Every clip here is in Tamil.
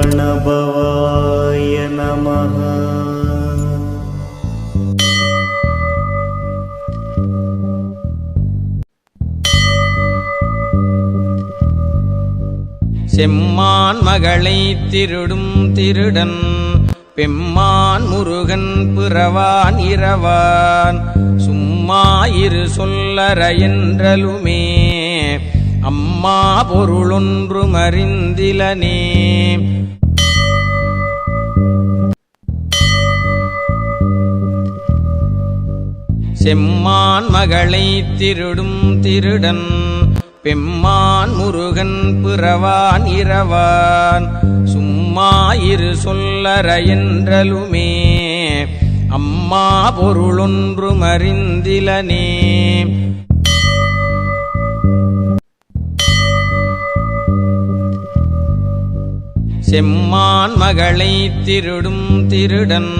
प्रणभवाय नमः। செம்மான் மகளை திருடும் திருடன் பெம்மான் முருகன் பிறவான் இரவான் சும்மா இரு சொல்லற என்றலுமே அம்மா பொருளொன்றும் அறிந்திலனே. செம்மான் மகளை திருடும் திருடன் பெம்மான் முருகன் பிறவான் இரவான் சும்மா இரு சொல்லற என்றலுமே அம்மா பொருளொன்றும் அறிந்திலனே. செம்மான் மகளை திருடும் திருடன்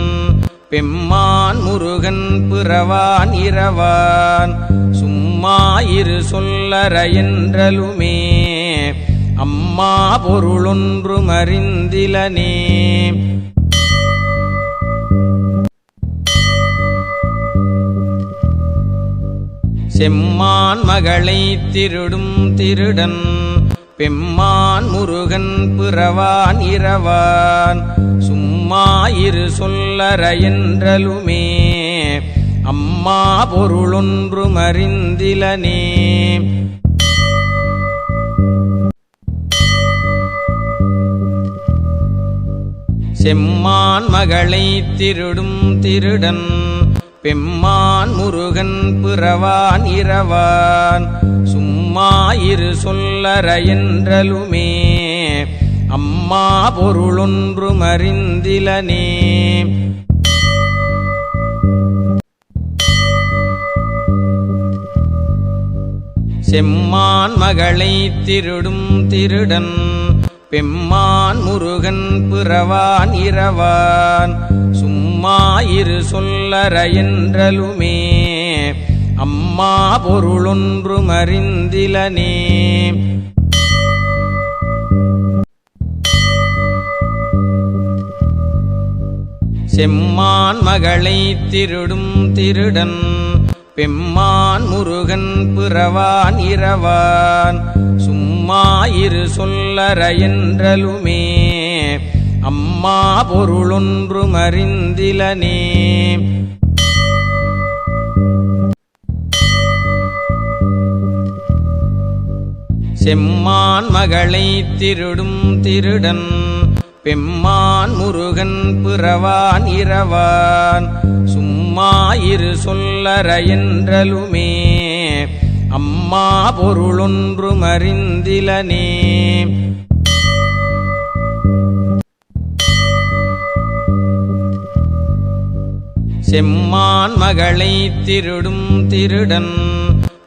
பெம்மான் முருகன் பிறவான் இரவான் சும்மா இரு சொல்லற என்றலுமே அம்மா பொருளொன்றும் அறிந்திலனே. செம்மான் மகளை திருடும் திருடன் பெம்மான் முருகன் பிறவான் இரவான் சும்மா இரு சொல்லற என்றலுமே அம்மா பொருளொன்றும் அறிந்திலனே. செம்மான் மகளை திருடும் திருடன் பெம்மான் முருகன் பிறவான் இரவான் சும்மா இரு சொல்லற என்றலுமே அம்மா பொருளொன்றும் அறிந்திலனே. செம்மான் மகளை திருடும் திருடன் பெம்மான் முருகன் பிறவான் இரவான் சும்மா இரு சொல்லற என்றலுமே அம்மா பொருளொன்றும் அறிந்திலனே. செம்மான் மகளை திருடும் திருடன் பெம்மான் முருகன் பிறவான் இரவான் சும்மா இரு சொல்லற என்றலுமே அம்மா பொருளொன்றும் அறிந்திலனே. செம்மான் மகளை திருடும் திருடன் பெம்மான் முருகன் பிறவான் இரவான் சும்மா இரு சொல்லற என்றலுமே அம்மா பொருளொன்றும் அறிந்திலனே. செம்மான் மகளை திருடும் திருடன்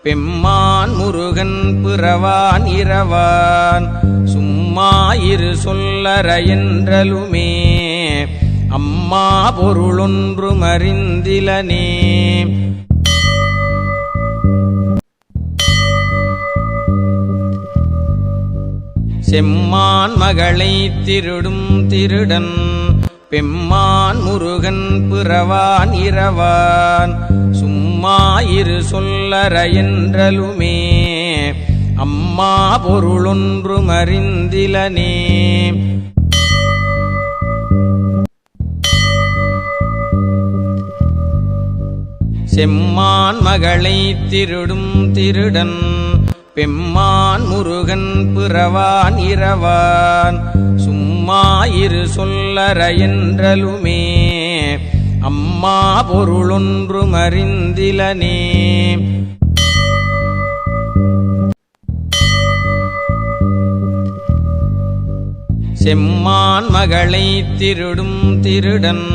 பெம்மான் முருகன் பிறவான் இரவான் சும்மா இரு சொல்லற என்றலுமே அம்மா பொருளொன்றும் அறிந்திலனே. செம்மான் மகளை திருடும் திருடன் பெம்மான் முருகன் பிறவான் இரவான் சும்மா இரு சொல்லற என்றலுமே அம்மா பொருளொன்றும் அறிந்திலனே. செம்மான் மகளை திருடும் திருடன் பெம்மான் முருகன் பிறவான் இரவான் சும்மா இரு சொல்லற என்றலுமே அம்மா பொருளொன்றும் அறிந்திலனே. செம்மான் மகளை திருடும் திருடன்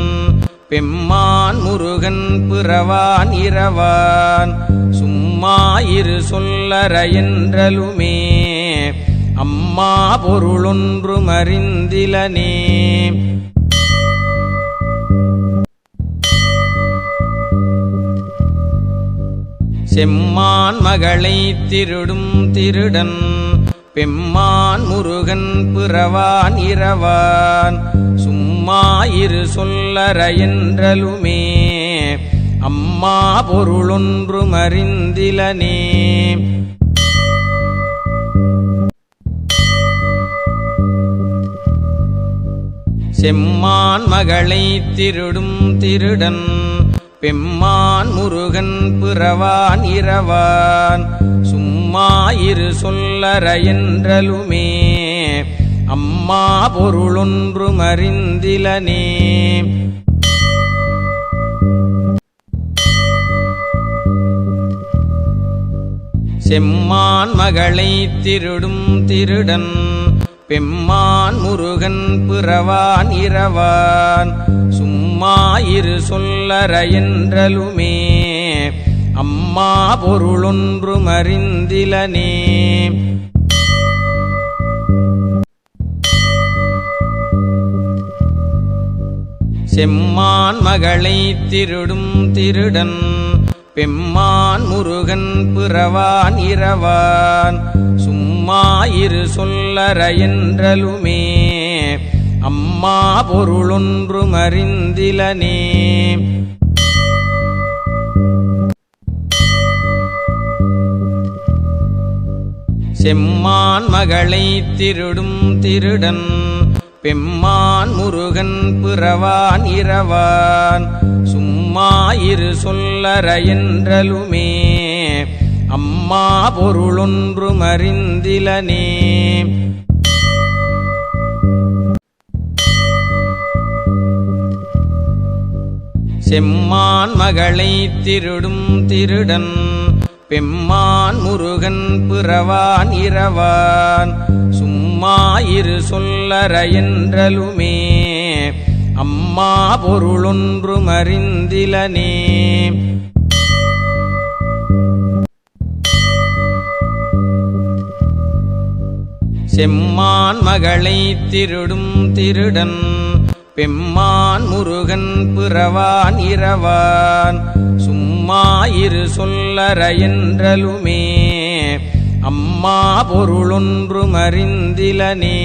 பெம்மான் முருகன் பிறவான் இரவான் சும்மா இரு சொல்லற என்றலுமே அம்மா பொருளொன்றும் அறிந்திலனே. செம்மான் மகளை திருடும் திருடன் பெம்மான் முருகன் பிறவான் இரவான் சும்மா இரு சொல்லற என்றலுமே அம்மா பொருளொன்றும் அறிந்திலனே. செம்மான் மகளை திருடும் திருடன் பெம்மான் முருகன் பிறவான் இரவான் சும்மா இரு சொல்லற என்றலுமே அம்மா பொருளொன்றும் அறிந்திலனே. செம்மான் மகளை திருடும் திருடன் பெம்மான் முருகன் பிறவான் இரவான் சும்மா இரு சொல்லற என்றலுமே அம்மா பொருளொன்றும் அறிந்திலனே. செம்மான் மகளை திருடும் திருடன் பெம்மான் முருகன் பிறவான் இரவான் சும்மா இரு சொல்லற என்றலுமே அம்மா பொருளொன்றும் அறிந்திலனே. செம்மான் மகளை திருடும் திருடன் பெம்மான் முருகன் பிறவான் இரவான் சும்மா இரு சொல்லற என்றலுமே அம்மா பொருளொன்றும் அறிந்திலனே. செம்மான் மகளை திருடும் திருடன் பெம்மான் முருகன் பிறவான் இரவான் சும்மா இரு சொல்லற என்றலுமே அம்மா பொருளொன்றும் அறிந்திலனே. செம்மான் மகளை திருடும் திருடன் பெம்மான் முருகன் பிறவான் இரவான் சும்மா இரு சொல்லற என்றலுமே அம்மா பொருளொன்றும் அறிந்திலனே.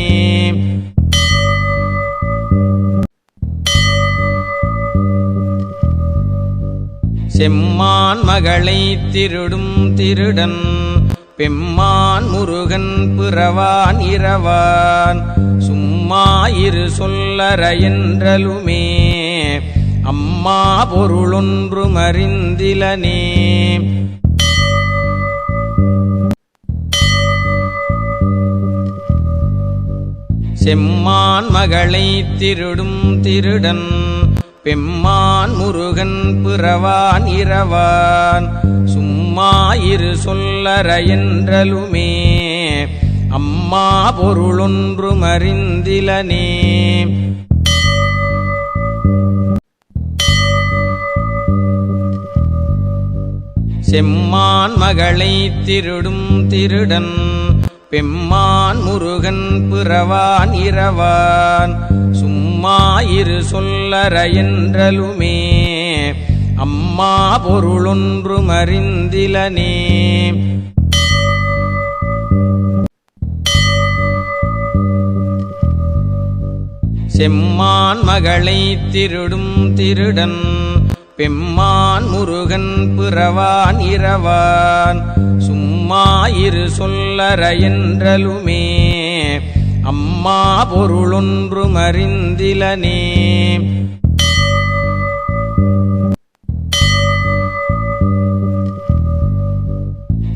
செம்மான் மகளை திருடும் திருடன் பெம்மான் முருகன் பிறவான் இரவான் சும்மா இரு சொல்லற என்றலுமே அம்மா பொருளொன்றும் அறிந்திலனே. செம்மான் மகளை திருடும் திருடன் பெம்மான் முருகன் பிறவான் இரவான் சும்மா இரு சொல்லற என்றலுமே அம்மா பொருளொன்றும் அறிந்திலனே. செம்மான் மகளை திருடும் திருடன் பெம்மான் முருகன் பிறவான் இரவான் சும்மா இரு சொல்லற என்றலுமே அம்மா பொருளொன்றும் அறிந்திலனே. செம்மான் மகளை திருடும் திருடன் பெம்மான் முருகன் பிறவான் இரவான் சும்மா இரு சொல்லற என்றலுமே அம்மா பொருளொன்றும் அறிந்திலனே.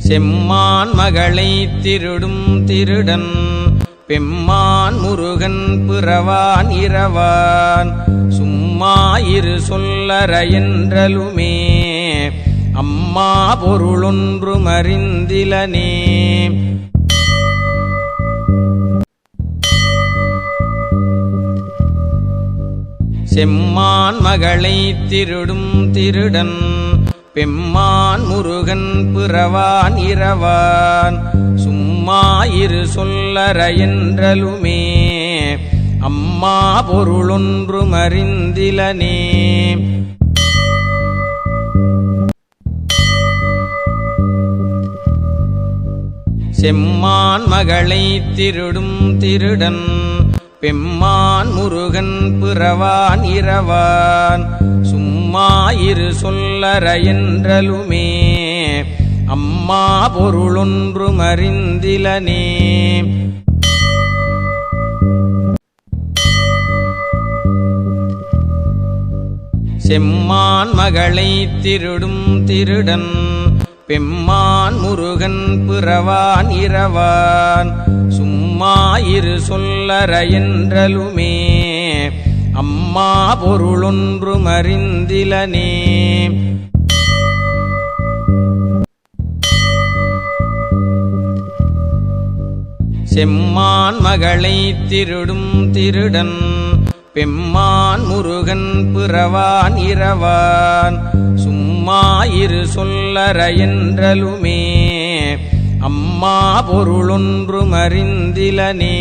செம்மான் மகளை திருடும் திருடன் பெம்மான் முருகன் பிறவான் இரவான் சும்மா இரு சொல்லற என்றலுமே அம்மா பொருளொன்றும் அறிந்திலனே. செம்மான் மகளை திருடும் திருடன் பெம்மான் முருகன் பிறவான் இரவான் சும்மா இரு சொல்லற என்றலுமே அம்மா பொருளொன்றும் அறிந்திலனே. செம்மான் மகளை திருடும் திருடன் பெம்மான் முருகன் பிறவான் இரவான் சும்மா இரு சொல்லற என்றலுமே அம்மா பொருளொன்றும் அறிந்திலனே. செம்மான் மகளை திருடும் திருடன் பெம்மான் முருகன் பிறவான் இரவான் சும்மா இரு சொல்லற என்றலுமே அம்மா பொருளொன்றும் அறிந்திலனே. செம்மான் மகளை திருடும் திருடன் பெம்மான் முருகன் பிறவான் இரவான் சும்மா இரு சொல்லற என்றலுமே அம்மா பொருளொன்றும் அறிந்திலனே.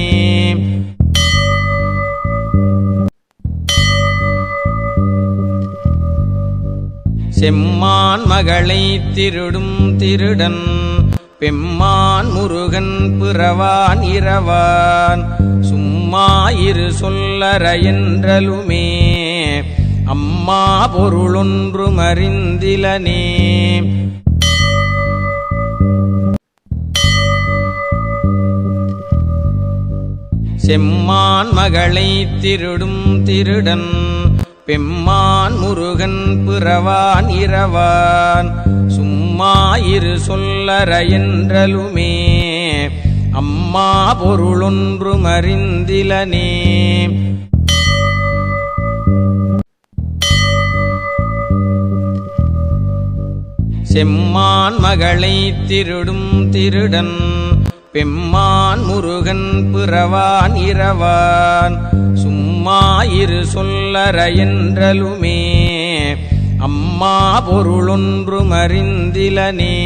செம்மான் மகளை திருடும் திருடன் பெம்மான் முருகன் பிறவான் இரவான் சும்மா இரு சொல்லற என்றலுமே அம்மா பொருளொன்றும் அறிந்திலனே. செம்மான் மகளை திருடும் திருடன் பெம்மான் முருகன் பிறவான் இரவான் சும்மா இரு சொல்லற என்றலுமே அம்மா பொருளொன்றும் அறிந்திலனே. செம்மான் மகளை திருடும் திருடன் பெம்மான் முருகன் பிறவான் இரவான் சும்மா இரு சொல்லற என்றலுமே அம்மா பொருளொன்றும் அறிந்திலனே.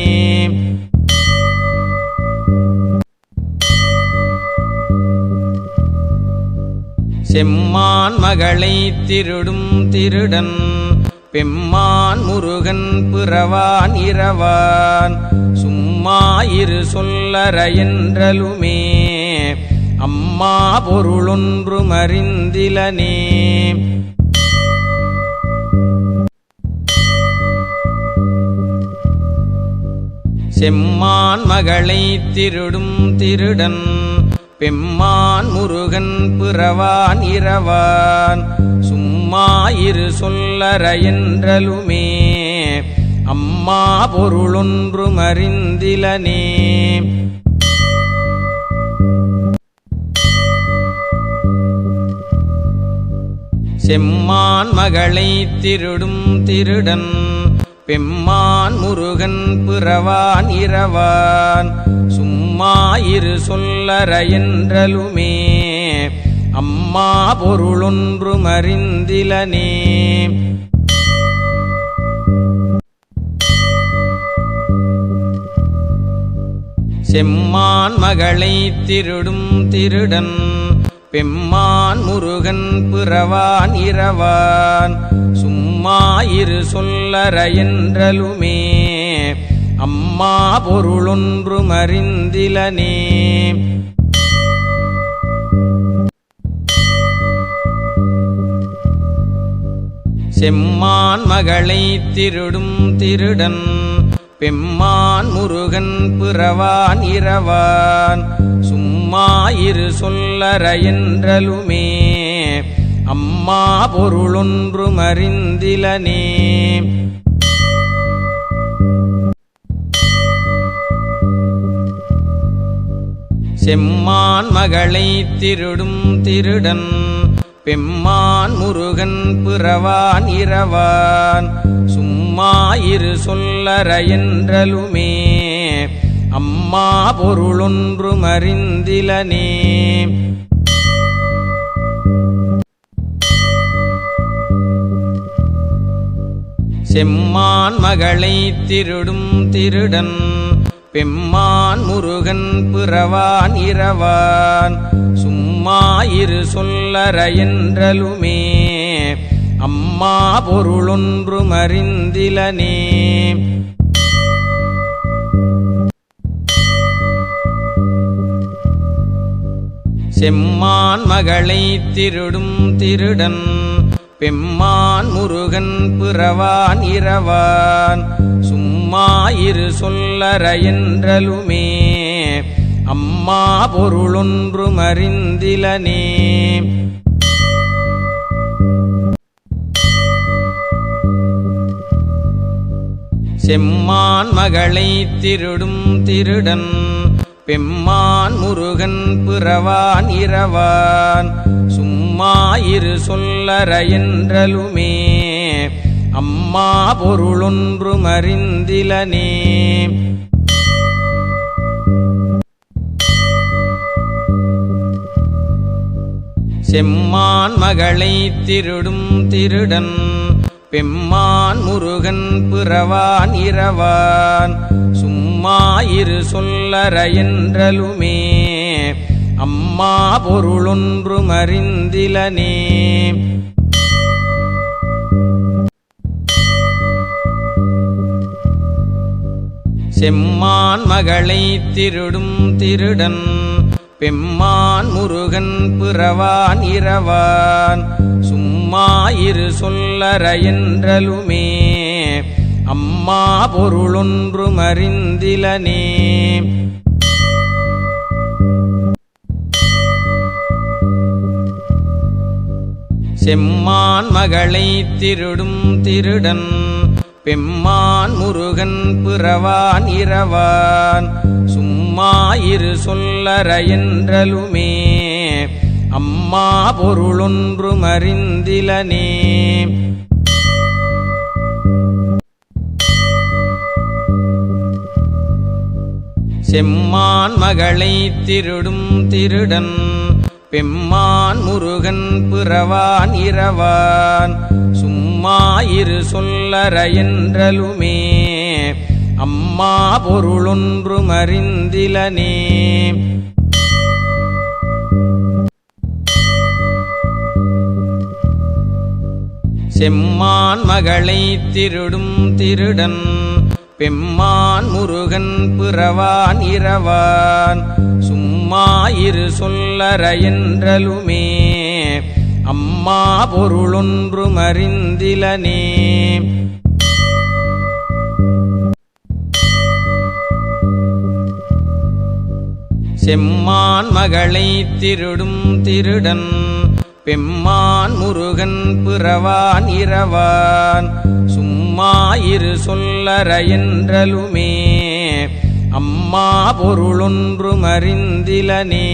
செம்மான் மகளை திருடும் திருடன் பெம்மான் முருகன் பிறவான் இரவான் சும்மா இரு சொல்லற என்றலுமே அம்மா பொருளொன்றும் அறிந்திலனே. செம்மான் மகளை திருடும் திருடன் பெம்மான் முருகன் பிறவான் இரவான் சும்மா இரு சொல்லற என்றலுமே அம்மா பொருளொன்றும் அறிந்திலனே. செம்மான் மகளை திருடும் திருடன் பெம்மான் முருகன் பிறவான் இரவான் சும்மா இரு சொல்லற என்றலுமே அம்மா பொருளொன்றும் அறிந்திலனே. செம்மான் மகளை திருடும் திருடன் பெம்மான் முருகன் பிறவான் இரவான் சும்மா இரு சொல்லற என்றலுமே அம்மா பொருளொன்றும் அறிந்திலனே. செம்மான் மகளை திருடும் திருடன் பெம்மான் முருகன் பிறவான் இரவான் சும்மா இரு சொல்லற என்றலுமே அம்மா பொருளொன்றும் அறிந்திலனே. செம்மான் மகளை திருடும் திருடன் பெம்மான் முருகன் பிறவான் இரவான் சும்மா இரு சொல்லற என்றலுமே அம்மா பொருளொன்றும் அறிந்திலனே. செம்மான் மகளை திருடும் திருடன் பெம்மான் முருகன் பிறவான் இரவான் சும்மா இரு சொல்லற என்றலுமே அம்மா பொருளொன்றும் அறிந்திலனே. செம்மான் மகளை திருடும் திருடன் பெம்மான் முருகன் பிறவான் இரவான் சும்மாயிரு சொல்லற என்றலுமே அம்மா பொருளொன்றும் அறிந்திலனே. செம்மான் மகளை திருடும் திருடன் பெம்மான் முருகன் பிறவான் இரவான் சும்மாயிரு சொல்லற என்றலுமே அம்மா பொருளொன்றும் அறிந்திலனே. செம்மான் மகளை திருடும் திருடன் பெம்மான் முருகன் பிறவான் இரவான் சும்மாயிரு சொல்லற என்றலுமே அம்மா பொருளொன்றும் அறிந்திலனே. செம்மான் மகளை திருடும் திருடன் பெம்மான் முருகன் பிறவான் இரவான் சும்மாயிரு சொல்லற என்றலுமே அம்மா பொருளொன்றும் அறிந்திலனே. செம்மான் மகளை திருடும் திருடன் பெம்மான் முருகன் பிறவான் இரவான் சும்மாயிரு சொல்லற என்றலுமே அம்மா பொருளொன்றும் அறிந்திலனே. செம்மான் மகளை திருடும் திருடன் பெம்மான் முருகன் பிறவான் இரவான் சும்மாயிரு சொல்லற என்றலுமே அம்மா பொருளொன்றும் அறிந்திலனே. செம்மான் மகளை திருடும் திருடன் பெம்மான் முருகன் பிறவான் இரவான் சும்மாயிரு சொல்லற என்றலுமே அம்மா பொருளொன்றும் அறிந்திலனே. செம்மான் மகளை திருடும் திருடன் பெம்மான் முருகன் பிறவான் இரவான் சும்மாயிரு சொல்லற என்றலுமே அம்மா பொருளொன்றும் அறிந்திலனே.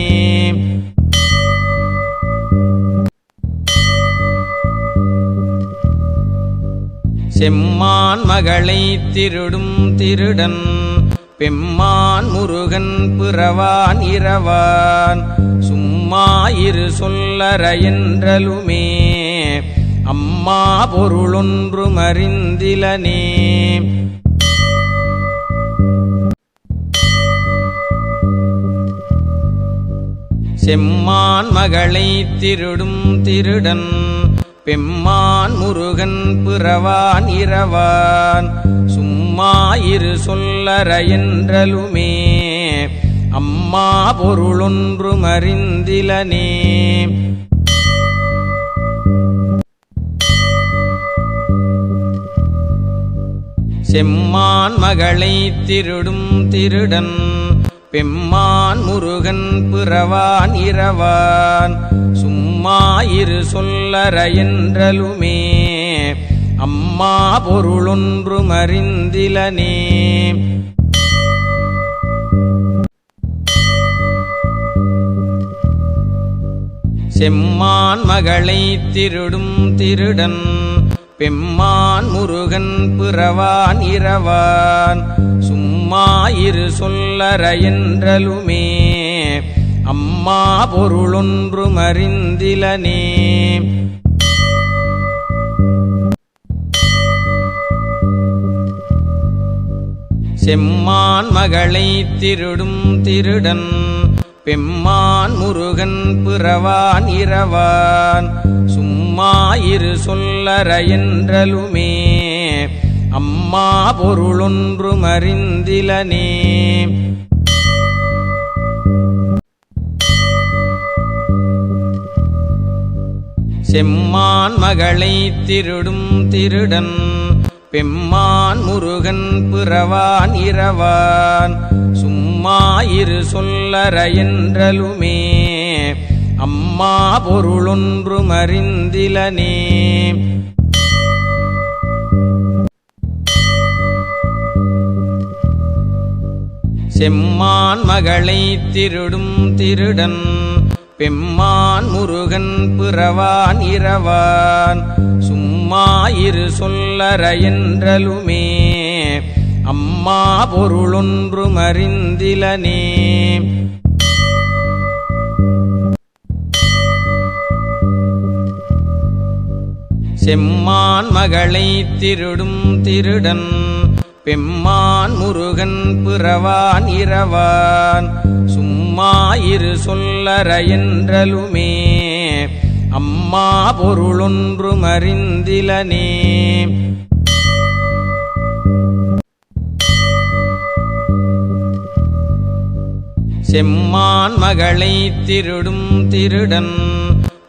செம்மான் மகளை திருடும் திருடன் பெம்மான் முருகன் பிறவான் இரவான் சும்மாயிரு சொல்லற என்றலுமே அம்மா பொருளொன்றும் அறிந்திலனே. செம்மான் மகளை திருடும் திருடன் பெம்மான் முருகன் பிறவான் இரவான் சும்மாயிரு சொல்லற என்றலுமே அம்மா பொருளொன்றும் அறிந்திலனே. செம்மான் மகளை திருடும் திருடன் பெம்மான் முருகன் பிறவான் இரவான் சும்மாயிரு சொல்லற என்றலுமே அம்மா பொருளொன்றும் அறிந்திலனே. செம்மான் மகளை திருடும் திருடன் பெம்மான் முருகன் பிறவான் இரவான் சும்மாயிரு சொல்லற என்றலுமே அம்மா பொருளொன்றும் அறிந்திலனே. செம்மான் மகளை திருடும் திருடன் பெம்மான் முருகன் பிறவான் இரவான் சும்மாயிரு சொல்லற என்றலுமே அம்மா பொருளொன்றும் அறிந்திலனே. செம்மான் மகளை திருடும் திருடன் பெம்மான் முருகன் பிறவான் இரவான் சும்மா இரு சொல்லற என்றலுமே அம்மா பொருளொன்றும் அறிந்திலனே. செம்மான் மகளை திருடும் திருடன் பெம்மான் முருகன் பிறவான் இரவான் சும்மா இரு சொல்லற என்றலுமே அம்மா பொருளொன்றும் அறிந்திலனே. செம்மான் மகளை திருடும் திருடன் பெம்மான் முருகன் பிறவான் இரவான் சும்மா இரு சொல்லற என்றலுமே அம்மா பொருளொன்றும் அறிந்திலனே. செம்மான் மகளை திருடும் திருடன்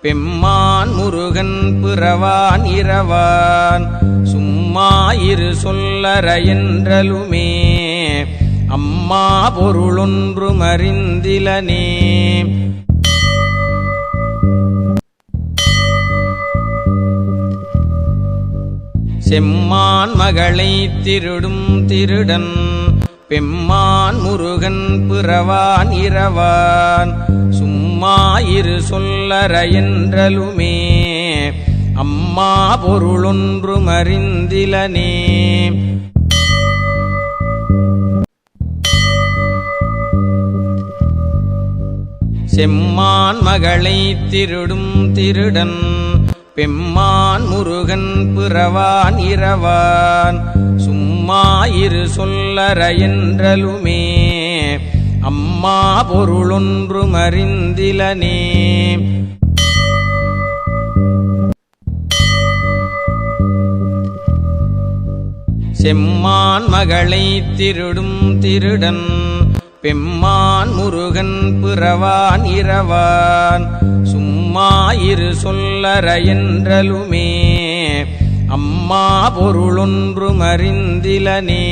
பெம்மான் முருகன் பிறவான் இரவான் சும்மா இரு சொல்லற என்றலுமே அம்மா பொருளொன்றும் அறிந்திலனே. செம்மான் மகளை திருடும் திருடன் பெம்மான் முருகன் பிறவான் இரவான் சும்மா இரு சொல்லற என்றலுமே அம்மா பொருளொன்றும் அறிந்திலனே. செம்மான் மகளை திருடும் திருடன் பெம்மான் முருகன் பிறவான் இரவான் சும்மா இரு சொல்லற என்றலுமே அம்மா பொருளொன்றும் அறிந்திலனே. செம்மான் மகளை திருடும் திருடன் பெம்மான் முருகன் பிறவான் இரவான் சும்மா இரு சொல்லற என்றலுமே அம்மா பொருளொன்றும் அறிந்திலனே.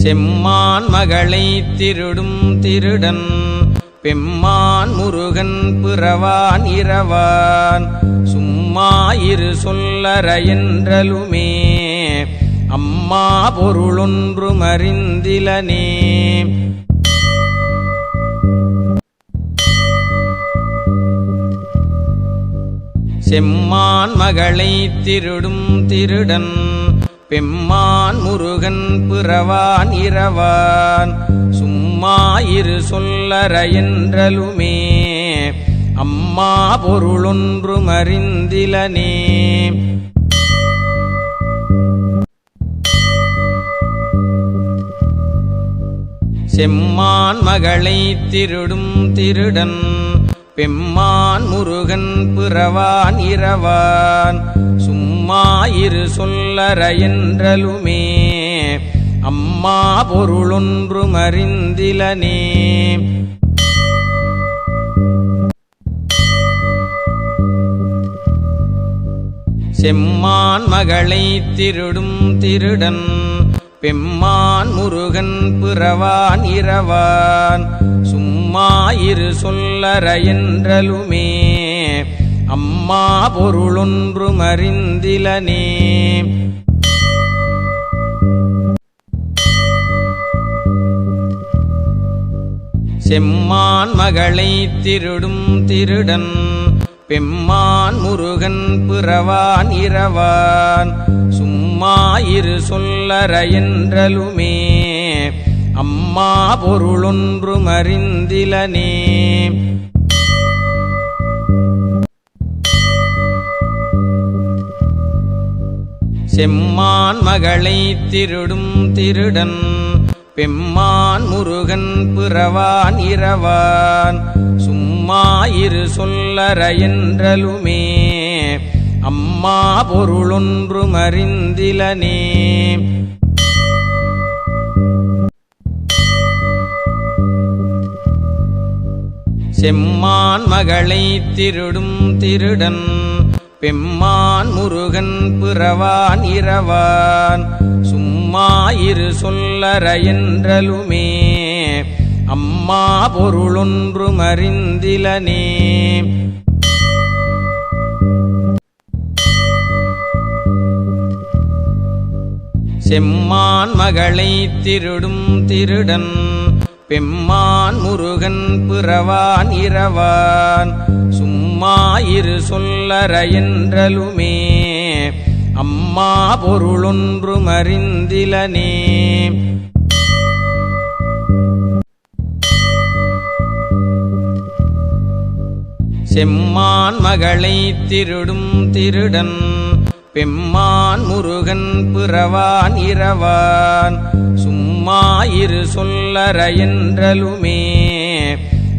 செம்மான் மகளை திருடும் திருடன் பெம்மான் முருகன் பிறவான் இரவான் சும்மா இரு சொல்லற என்றலுமே அம்மா பொருளொன்றும் அறிந்திலனே. செம்மான் மகளை திருடும் திருடன் பெம்மான் முருகன் பிறவான் இரவான் சும்மா இரு சொல்லற என்றலுமே அம்மா பொருளொன்றும் அறிந்திலனே. செம்மான் மகளை திருடும் திருடன் பெம்மான் முருகன் பிறவான் இரவான் சும்மா இரு சொல்லற என்றலுமே அம்மா பொருளொன்றும் அறிந்திலனே. செம்மான் மகளை திருடும் திருடன் பெம்மான் முருகன் பிறவான் இரவான் சும்மா இரு சொல்லற என்றலுமே அம்மா பொருளொன்றும் அறிந்திலனே. செம்மான் மகளை திருடும் திருடன் பெம்மான் முருகன் பிறவான் இரவான் சும்மா இரு சொல்லற என்றலுமே அம்மா பொருளொன்றும் அறிந்திலனே. செம்மான் மகளை திருடும் திருடன் பெம்மான் முருகன் பிறவான் இரவான் சும்மா இரு சொல்லற என்றலுமே அம்மா பொருளொன்றும் அறிந்திலனே. செம்மான் மகளை திருடும் திருடன் பெம்மான் முருகன் பிறவான் இரவான் சும்மா இரு சொல்லற என்றலுமே அம்மா பொருளொன்றும் அறிந்திலனே. செம்மான் மகளை திருடும் திருடன் பெம்மான் முருகன் பிறவான் இரவான் சும்மா இரு சொல்லற என்றலுமே அம்மா பொருளொன்றும் அறிந்திலனே. செம்மான் மகளை திருடும் திருடன் பெம்மான் முருகன் பிறவான் இரவான் சும்மா இரு சொல்லற என்றலுமே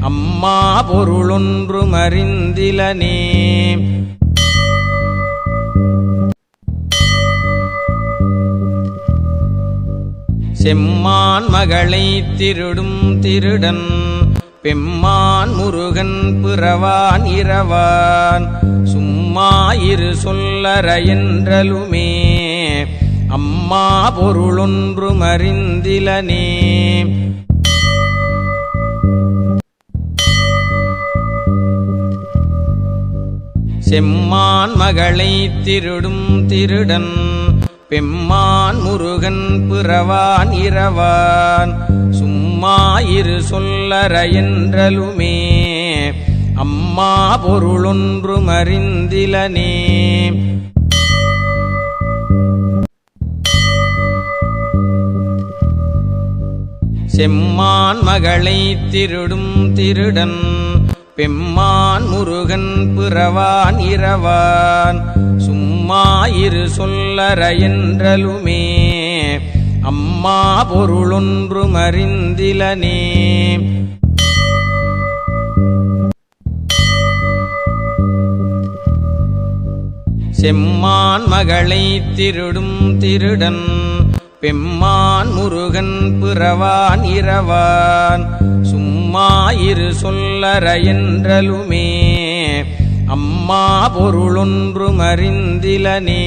அம்மா பொருளொன்றும் அறிந்திலனே. செம்மான் மகளை திருடும் திருடன் பெம்மான் முருகன் பிறவான் இரவான் சும்மா இரு சொல்லற என்றலுமே அம்மா பொருளொன்றும் அறிந்திலனே. செம்மான் மகளை திருடும் திருடன் பெம்மான் முருகன் பிறவான் இரவான் சும்மா இரு சொல்லற என்றலுமே அம்மா பொருளொன்றும் அறிந்திலனே. செம்மான் மகளை திருடும் திருடன் பெம்மான் முருகன் பிறவான் இரவான் சும்மா இரு சொல்லற என்றலுமே அம்மா பொருளொன்றும் அறிந்திலனே. செம்மான் மகளை திருடும் திருடன் பெம்மான் முருகன் பிறவான் இரவான் சும்மா இரு சொல்லற என்றலுமே அம்மா பொருளொன்றும் அறிந்திலனே.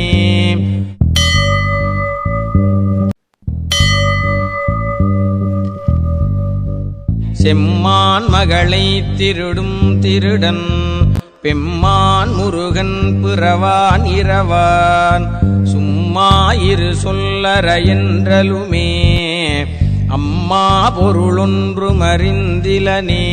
செம்மான் மகளை திருடும் திருடன் பெம்மான் முருகன் பிறவான் இரவான் சும்மா இரு சொல்லற என்றலுமே அம்மா பொருளொன்றும் அறிந்திலனே.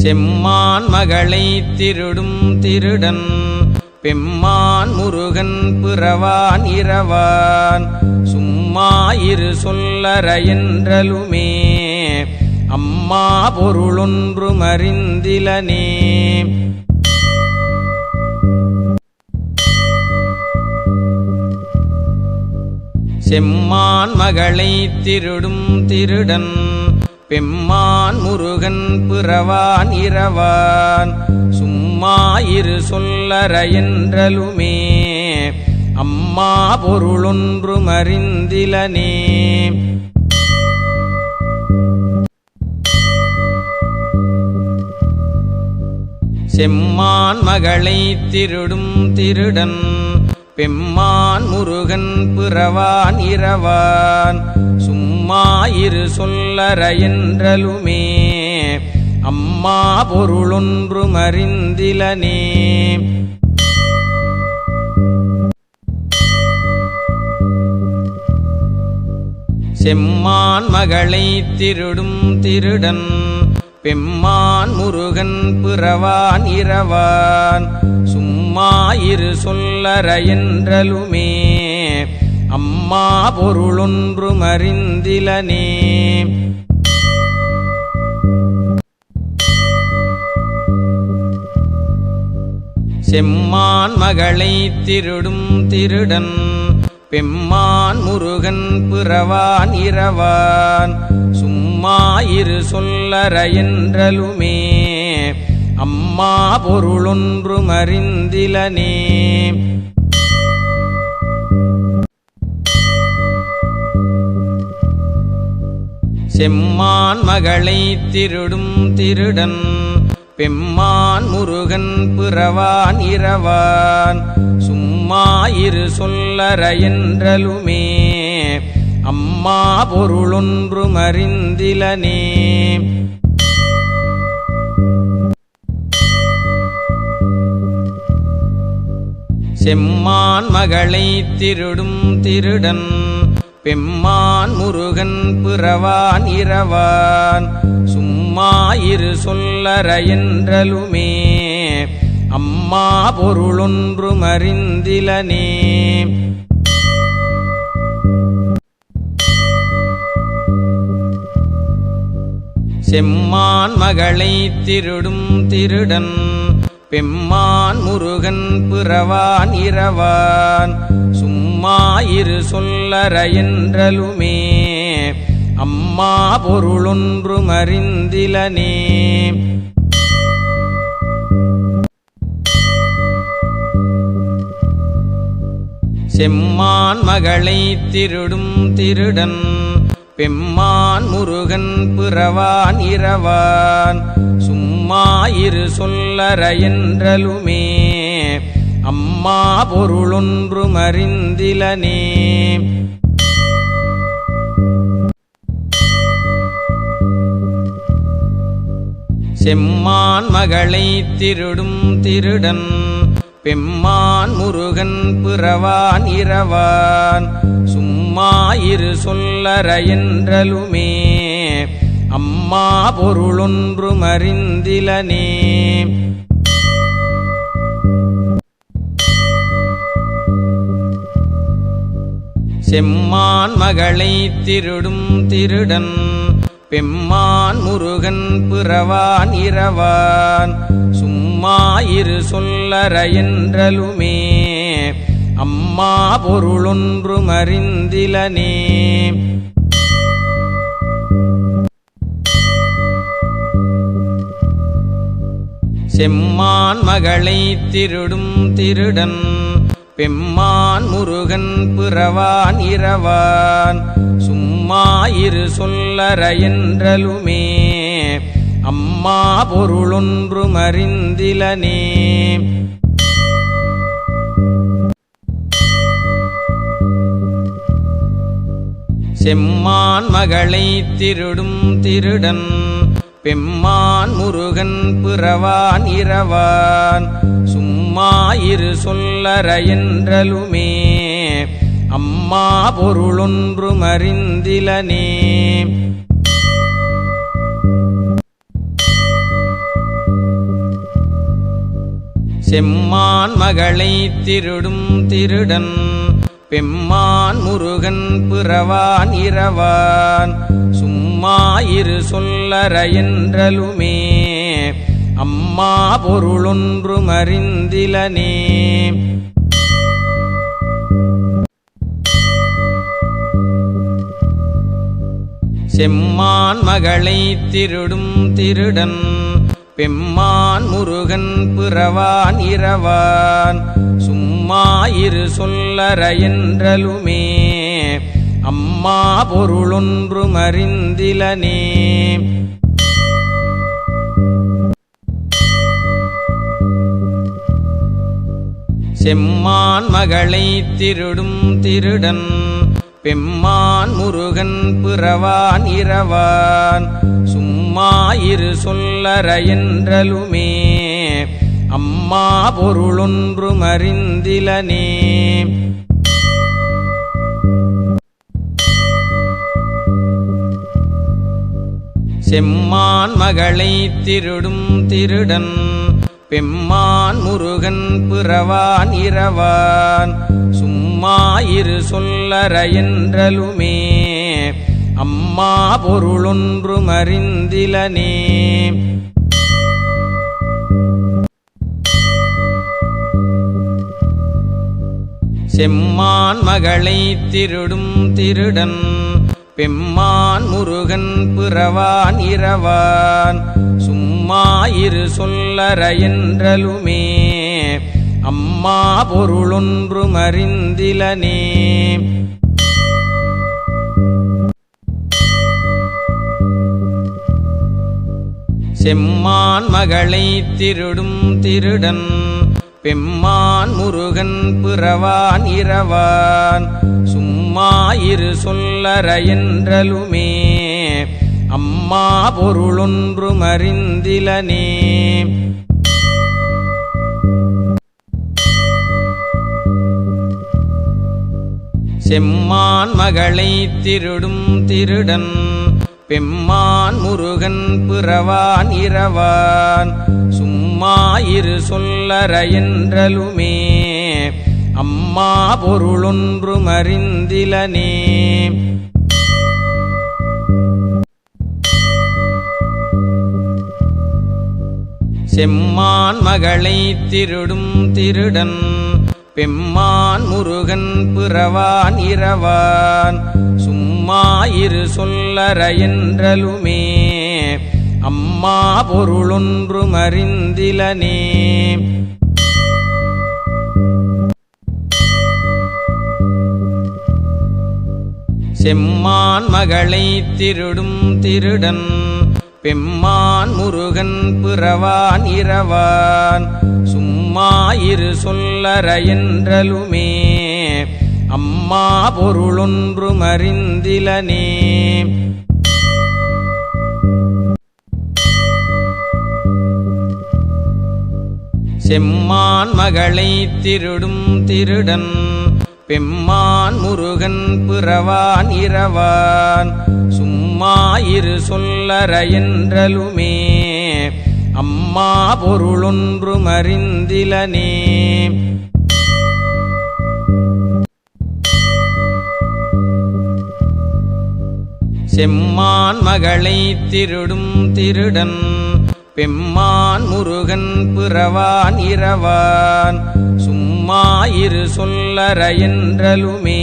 செம்மான் மகளை திருடும் திருடன் பெம்மான் முருகன் பிறவான் இரவான் சும்மா இரு சொல்லற என்றலுமே அம்மா பொருளொன்றும் அறிந்திலனே. செம்மான் மகளை திருடும் திருடன் பெம்மான் முருகன் பிறவான் இரவான் சும்மா இரு சொல்லற என்றலுமே அம்மா பொருளொன்றும் அறிந்திலனே. செம்மான் மகளை திருடும் திருடன் பெம்மான் முருகன் பிறவான் இரவான் சும்மா இரு சொல்லற என்றலுமே அம்மா பொருளொன்றும் அறிந்திலனே. செம்மான் மகளை திருடும் திருடன் பெம்மான் முருகன் பிறவான் இரவான் சும்மா இரு சொல்லற என்றலுமே அம்மா பொருளொன்றும் அறிந்திலனே. செம்மான் மகளை திருடும் திருடன் பெம்மான் முருகன் பிறவான் இரவான் சும்மா இரு சொல்லற என்றலுமே அம்மா பொருளொன்றும் அறிந்திலனே. செம்மான் மகளை திருடும் திருடன் பெம்மான் முருகன் பிறவான் இரவான் சும்மா இரு சொல்லற என்றலுமே அம்மா பொருளொன்றும் அறிந்திலனே. செம்மான் மகளை திருடும் திருடன் பெம்மான் முருகன் பிறவான் இரவான் சும்மா இரு சொல்லற என்றலுமே அம்மா பொருளொன்றும் அறிந்திலனே. செம்மான் மகளை திருடும் திருடன் பெம்மான் முருகன் பிறவான் இரவான் சும்மா இரு சொல்லற என்றலுமே அம்மா பொருளொன்றும் அறிந்திலனே. செம்மான் மகளை திருடும் திருடன் பெம்மான் முருகன் பிறவான் இரவான் சும்மா இரு சொல்லற என்றலுமே அம்மா பொருளொன்றும் அறிந்திலனே. செம்மான் மகளை திருடும் திருடன் பெம்மான் முருகன் பிறவான் இரவான் சும்மா இரு சொல்லற என்றலுமே அம்மா பொருளொன்றும் அறிந்திலனே. செம்மான் மகளை திருடும் திருடன் பெம்மான் முருகன் பிறவான் இரவான் சும்மா இரு சொல்லற என்றலுமே அம்மா பொருளொன்றும் அறிந்திலனே. செம்மான் மகளை திருடும் திருடன் பெம்மான் முருகன் பிறவான் இரவான் சும்மா இரு சொல்லற என்றலுமே அம்மா பொருளொன்றும் அறிந்திலனே. செம்மான் மகளை திருடும் திருடன் பெம்மான் முருகன் பிறவான் இரவான் சும்மா இரு சொல்லற என்றலுமே அம்மா பொருளொன்றும் அறிந்திலனே. செம்மான் மகளை திருடும் திருடன் பெம்மான் முருகன் பிறவான் இரவான் சும்மா இரு சொல்லற என்றலுமே அம்மா பொருளொன்றும் அறிந்திலனே. செம்மான் மகளை திருடும் திருடன் பெம்மான் முருகன் பிறவான் இரவான் சும்மா இரு சொல்லற என்றலுமே அம்மா பொருளொன்றும் அறிந்திலனே. செம்மான் மகளை திருடும் திருடன் பெம்மான் முருகன் பிறவான் இரவான் சும்மா இரு சொல்லற என்றலுமே அம்மா பொருளொன்றும் அறிந்திலனே. செம்மான் மகளை திருடும் திருடன் பெம்மான் முருகன் பிறவான் இரவான் சும்மா இரு சொல்லற என்றலுமே அம்மா பொருளொன்றும் அறிந்திலனே. செம்மான் மகளை திருடும் திருடன் பெம்மான் முருகன் பிறவான் இரவான் சும்மா இரு சொல்லற என்றலுமே அம்மா பொருளொன்றும் அறிந்திலனே. செம்மான் மகளை திருடும் திருடன் பெம்மான் முருகன் பிறவான் இரவான் சும்மா இரு சொல்லற என்றலுமே அம்மா பொருளொன்றும் அறிந்திலனே. செம்மான் மகளை திருடும் திருடன் பெம்மான் முருகன் பிறவான் இரவான் சும்மா இரு சொல்லற என்றலுமே அம்மா பொருளொன்றும் அறிந்திலனே. செம்மான் மகளை திருடும் திருடன் பெம்மான் முருகன் பிறவான் இரவான் சும்மா இரு சொல்லற என்றலுமே அம்மா பொருளொன்றும் அறிந்திலனே. செம்மான் மகளை திருடும் திருடன் பெம்மான் முருகன் பிறவான் இரவான் சும்மா இரு சொல்லற என்றலுமே அம்மா பொருளொன்றும் அறிந்திலனே. செம்மான் மகளை திருடும் திருடன் பெம்மான் முருகன் பிறவான் இரவான் சும்மா இரு சொல்லற என்றலுமே அம்மா பொருளொன்றும் அறிந்திலனே. செம்மான் மகளை திருடும் திருடன் பெம்மான் முருகன் பிறவான் இரவான் சும்மா இரு சொல்லற என்றலுமே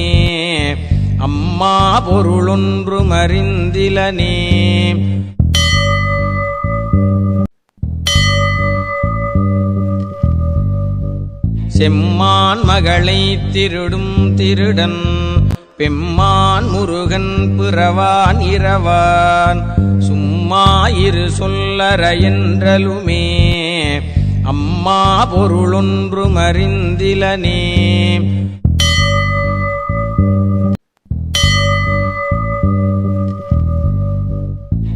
அம்மா பொருளொன்றும் அறிந்திலனே. செம்மான் மகளை திருடும் திருடன் பெம்மான் முருகன் பிறவான் இரவான் சும்மா இரு சொல்லற என்றலுமே அம்மா பொருளொன்றும் அறிந்திலனே.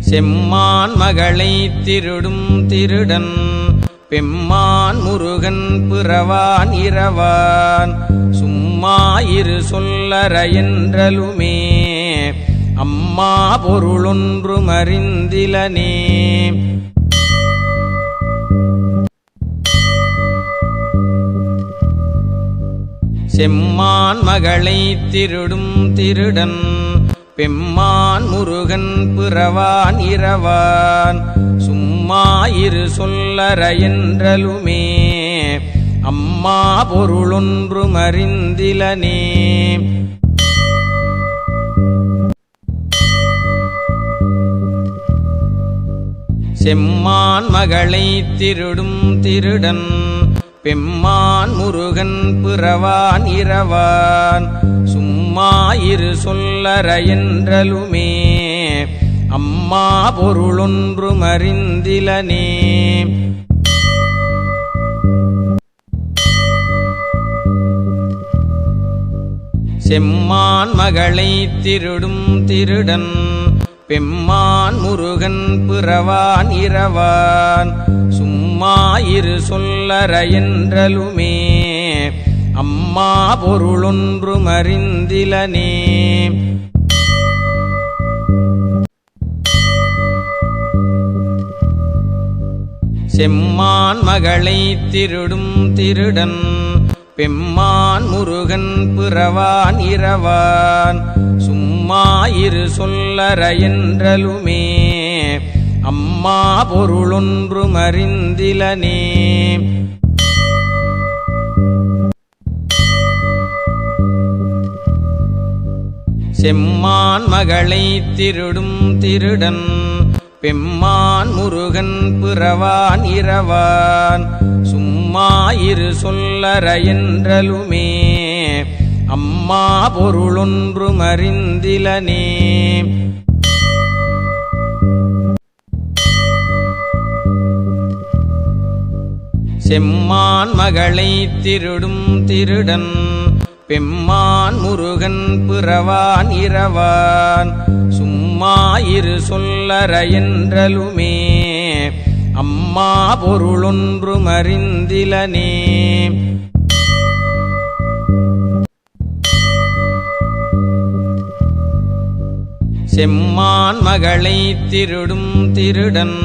செம்மான் மகளை திருடும் திருடன் பெம்மான் முருகன் பிறவான் இரவான் சும்மா இரு சொல்லற என்றலுமே அம்மா பொருளொன்றும் அறிந்திலனே. செம்மான் மகளை திருடும் திருடன் பெம்மான் முருகன் பிறவான் இரவான் சும்மா இரு சொல்லற என்றலுமே அம்மா பொருளொன்றும் அறிந்திலனே. செம்மான் மகளை திருடும் திருடன் பெம்மான் முருகன் பிறவான் இரவான் சும்மா இரு சொல்லற என்றலுமே அம்மா பொருளொன்றும் அறிந்திலனே. செம்மான் மகளை திருடும் திருடன் பெம்மான் முருகன் பிறவான் இரவான் சும்மா இரு சொல்லற என்றலுமே அம்மா பொருளொன்றும் அறிந்திலனே. செம்மான் மகளை திருடும் திருடன் பெம்மான் முருகன் பிறவான் இரவான் சும்மா இரு சொல்லற என்றலுமே அம்மா பொருளொன்றும் அறிந்திலனே. செம்மான் மகளை திருடும் திருடன் பெம்மான் முருகன் பிறவான் இரவான் சும்மா இரு சொல்லற என்றலுமே அம்மா பொருளொன்றும் அறிந்திலனே. செம்மான் மகளை திருடும் திருடன் பெம்மான் முருகன் பிறவான் இரவான் சும்மாயிரு சொல்லற என்றலுமே அம்மா பொருளொன்றும் அறிந்திலனே. செம்மான் மகளை திருடும் திருடன்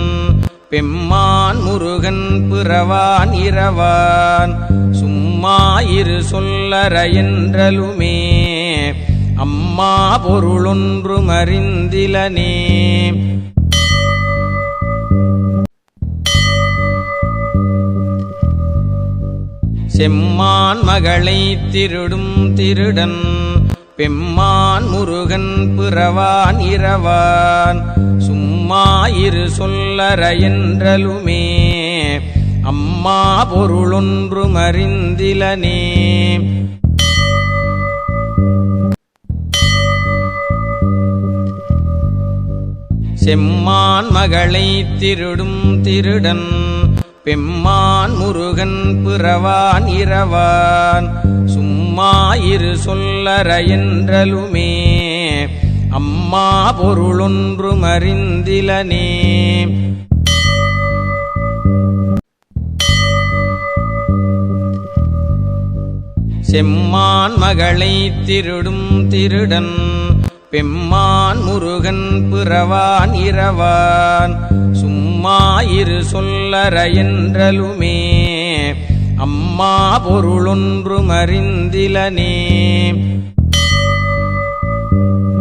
பெம்மான் முருகன் பிறவான் இரவான் சும்மாயிரு சொல்லற என்றலுமே அம்மா பொருளொன்றும் அறிந்திலனே. செம்மான் மகளை திருடும் திருடன் பெம்மான் முருகன் பிறவான் இரவான் சும்மாயிரு சொல்லற என்றலுமே அம்மா பொருளொன்றும் அறிந்திலனே. செம்மான் மகளை திருடும் திருடன் பெம்மான் முருகன் பிறவான் இரவான் சும்மாயிரு சொல்லற என்றலுமே அம்மா பொருளொன்றும் அறிந்திலனே. செம்மான் மகளை திருடும் திருடன் பெம்மான் முருகன் பிறவான் இரவான் சும்மாயிரு சொல்லற என்றலுமே அம்மா பொருளொன்றும் அறிந்திலனே.